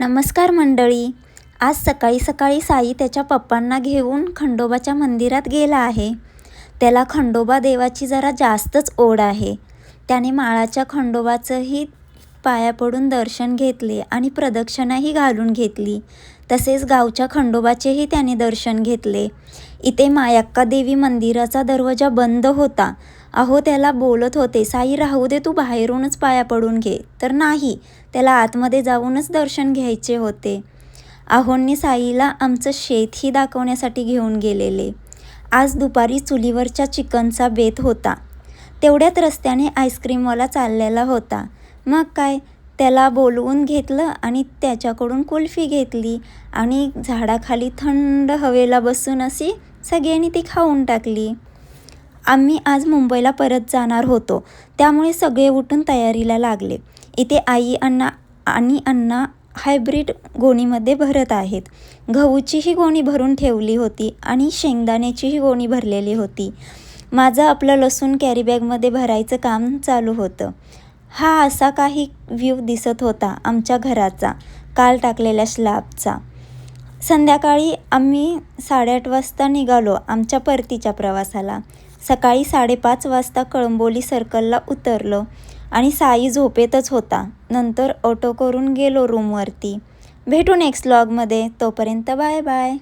नमस्कार मंडळी. आज सकाळी सकाळी साई त्याच्या पप्पांना घेऊन खंडोबाच्या मंदिरात गेला आहे. त्याला खंडोबा देवाची जरा जास्तच ओढ आहे. त्याने माळाच्या खंडोबाचंही पाया पडून दर्शन घेतले आणि प्रदक्षिणाही घालून घेतली. तसेच गावच्या खंडोबाचेही त्याने दर्शन घेतले. इथे मायक्का देवी मंदिराचा दरवाजा बंद होता. अहो, त्याला बोलत होते, साई राहू दे, तू बाहेरूनच पाया पडून घे. तर नाही, त्याला आतमध्ये जाऊनच दर्शन घ्यायचे होते. आहोंनी साईला आमचं शेतही दाखवण्यासाठी घेऊन गेलेले. आज दुपारी चुलीवरच्या चिकनचा बेत होता. तेवढ्यात रस्त्याने आईस्क्रीमवाला चाललेला होता. मग काय, त्याला बोलवून घेतलं आणि त्याच्याकडून कुल्फी घेतली आणि झाडाखाली थंड हवेला बसून अशी सगळ्यांनी ती खाऊन टाकली. आम्ही आज मुंबईला परत जाणार होतो, त्यामुळे सगळे उठून तयारीला लागले. इथे आई आणि अण्णा हायब्रिड गोणीमध्ये भरत आहेत. गहूचीही गोणी भरून ठेवली होती आणि शेंगदाण्याचीही गोणी भरलेली होती. माझं आपलं लसूण कॅरीबॅगमध्ये भरायचं काम चालू होतं. हा असा काही व्ह्यू दिसत होता आमच्या घराचा, काल टाकलेल्या स्लॅबचा. संध्याकाळी आम्ही 8:30 वाजता निघालो आमच्या परतीच्या प्रवासाला. सकाळी 5:30 वाजता कळंबोली सर्कलला उतरलो आणि साई झोपेतच होता. नंतर ऑटो करून गेलो रूमवरती. भेटू नेक्स्ट व्लॉगमध्ये. तोपर्यंत बाय बाय.